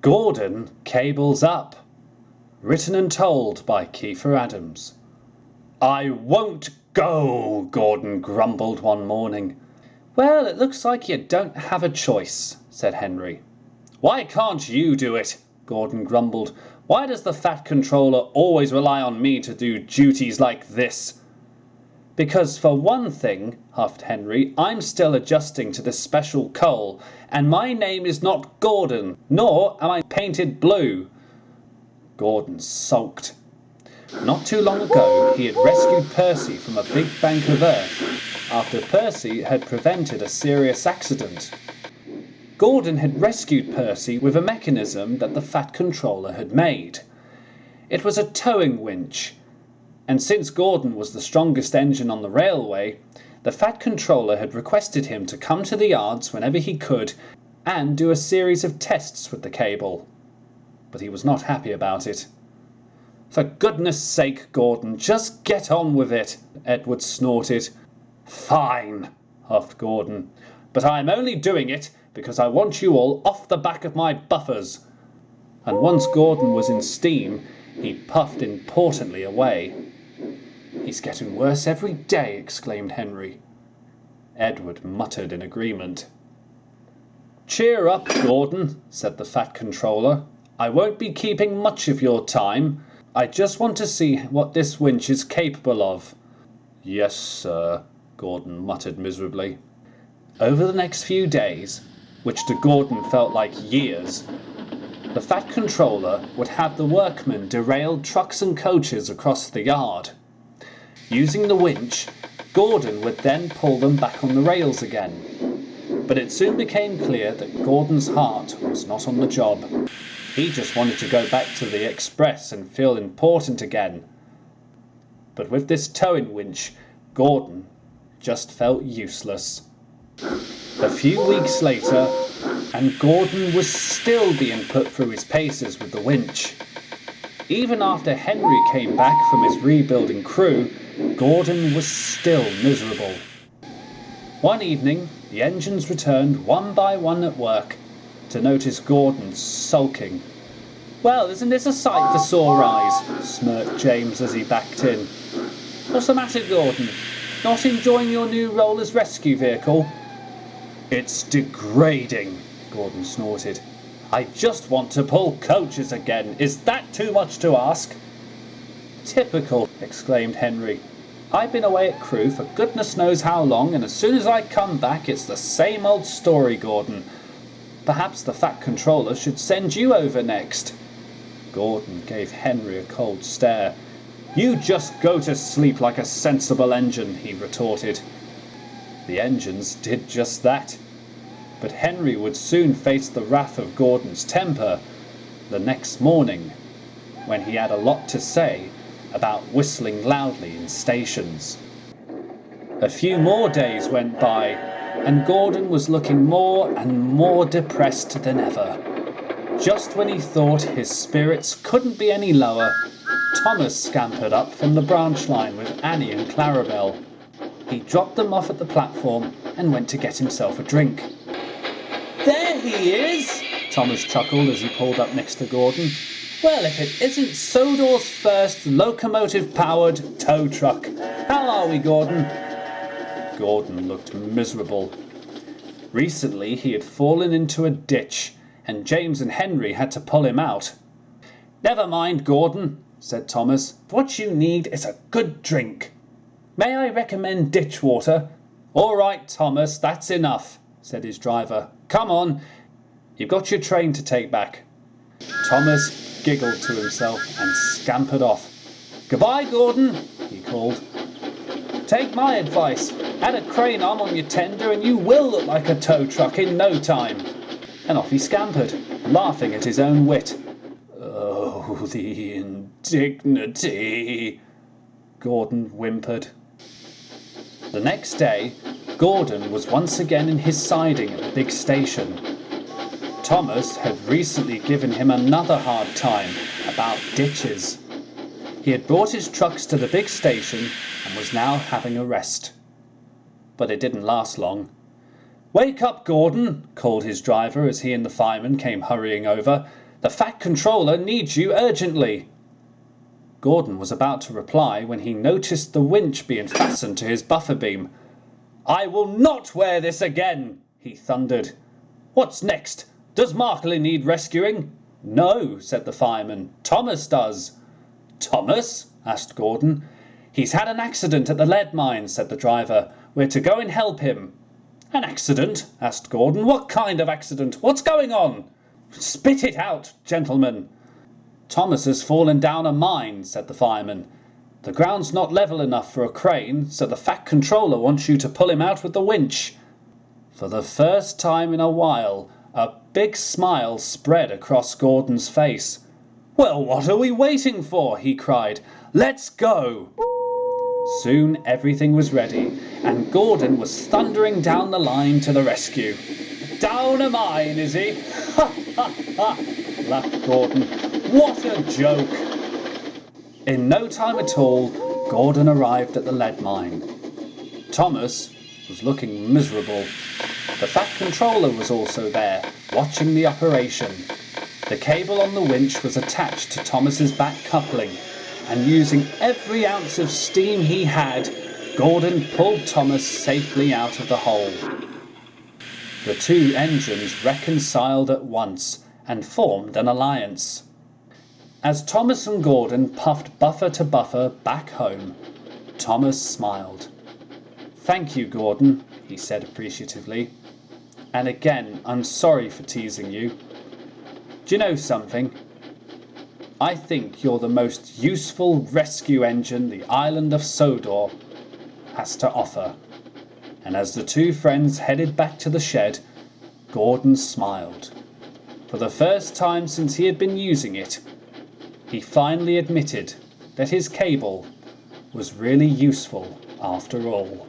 Gordon cables up. Written and told by Kiefer Adams. "I won't go," Gordon grumbled one morning. "Well, it looks like you don't have a choice," said Henry. "Why can't you do it?" Gordon grumbled. "Why does the Fat Controller always rely on me to do duties like this?" "Because for one thing," huffed Henry, "I'm still adjusting to this special coal, and my name is not Gordon, nor am I painted blue." Gordon sulked. Not too long ago, he had rescued Percy from a big bank of earth after Percy had prevented a serious accident. Gordon had rescued Percy with a mechanism that the Fat Controller had made. It was a towing winch, and since Gordon was the strongest engine on the railway, the Fat Controller had requested him to come to the yards whenever he could and do a series of tests with the cable. But he was not happy about it. "For goodness sake, Gordon, just get on with it," Edward snorted. "Fine," huffed Gordon, "but I'm only doing it because I want you all off the back of my buffers." And once Gordon was in steam, he puffed importantly away. "He's getting worse every day," exclaimed Henry. Edward muttered in agreement. "Cheer up, Gordon," said the Fat Controller. "I won't be keeping much of your time. I just want to see what this winch is capable of." "Yes, sir," Gordon muttered miserably. Over the next few days, which to Gordon felt like years, the Fat Controller would have the workmen derail trucks and coaches across the yard. Using the winch, Gordon would then pull them back on the rails again. But it soon became clear that Gordon's heart was not on the job. He just wanted to go back to the express and feel important again. But with this towing winch, Gordon just felt useless. A few weeks later, and Gordon was still being put through his paces with the winch. Even after Henry came back from his rebuilding crew, Gordon was still miserable. One evening, the engines returned one by one at work to notice Gordon sulking. "Well, isn't this a sight for sore eyes?" smirked James as he backed in. "What's the matter, Gordon? Not enjoying your new role as rescue vehicle?" "It's degrading," Gordon snorted. "I just want to pull coaches again. Is that too much to ask?" "Typical," exclaimed Henry. "I've been away at crew for goodness knows how long, and as soon as I come back it's the same old story, Gordon. Perhaps the Fat Controller should send you over next." Gordon gave Henry a cold stare. "You just go to sleep like a sensible engine," he retorted. The engines did just that. But Henry would soon face the wrath of Gordon's temper the next morning, when he had a lot to say about whistling loudly in stations. A few more days went by, and Gordon was looking more and more depressed than ever. Just when he thought his spirits couldn't be any lower, Thomas scampered up from the branch line with Annie and Clarabelle. He dropped them off at the platform and went to get himself a drink. "There he is!" Thomas chuckled as he pulled up next to Gordon. "Well, if it isn't Sodor's first locomotive-powered tow truck. How are we, Gordon?" Gordon looked miserable. Recently he had fallen into a ditch, and James and Henry had to pull him out. "Never mind, Gordon," said Thomas. "What you need is a good drink. May I recommend ditch water?" "All right, Thomas, that's enough," said his driver. "Come on, you've got your train to take back." Thomas giggled to himself and scampered off. "Goodbye, Gordon," he called. "Take my advice. Add a crane arm on your tender and you will look like a tow truck in no time." And off he scampered, laughing at his own wit. "Oh, the indignity," Gordon whimpered. The next day, Gordon was once again in his siding at the big station. Thomas had recently given him another hard time about ditches. He had brought his trucks to the big station and was now having a rest. But it didn't last long. "Wake up, Gordon," called his driver as he and the fireman came hurrying over. The Fat Controller needs you urgently." Gordon was about to reply when he noticed the winch being fastened to his buffer beam. "I will not wear this again," he thundered. "What's next? Does Markley need rescuing?" "No," said the fireman. "Thomas does." "Thomas?" asked Gordon. "He's had an accident at the lead mine," said the driver. "We're to go and help him." "An accident?" asked Gordon. "What kind of accident? What's going on?" "Spit it out, gentlemen." "Thomas has fallen down a mine," said the fireman. "The ground's not level enough for a crane, so the Fat Controller wants you to pull him out with the winch." For the first time in a while, a big smile spread across Gordon's face. "Well, what are we waiting for?" he cried. "Let's go!" Soon everything was ready, and Gordon was thundering down the line to the rescue. "Down a mine, is he? Ha ha ha!" laughed Gordon. "What a joke!" In no time at all, Gordon arrived at the lead mine. Thomas was looking miserable. The Fat Controller was also there, watching the operation. The cable on the winch was attached to Thomas's back coupling, and using every ounce of steam he had, Gordon pulled Thomas safely out of the hole. The two engines reconciled at once and formed an alliance. As Thomas and Gordon puffed buffer to buffer back home, Thomas smiled. "Thank you, Gordon," he said appreciatively. "And again, I'm sorry for teasing you. Do you know something? I think you're the most useful rescue engine the island of Sodor has to offer." And as the two friends headed back to the shed, Gordon smiled. For the first time since he had been using it, he finally admitted that his cable was really useful after all.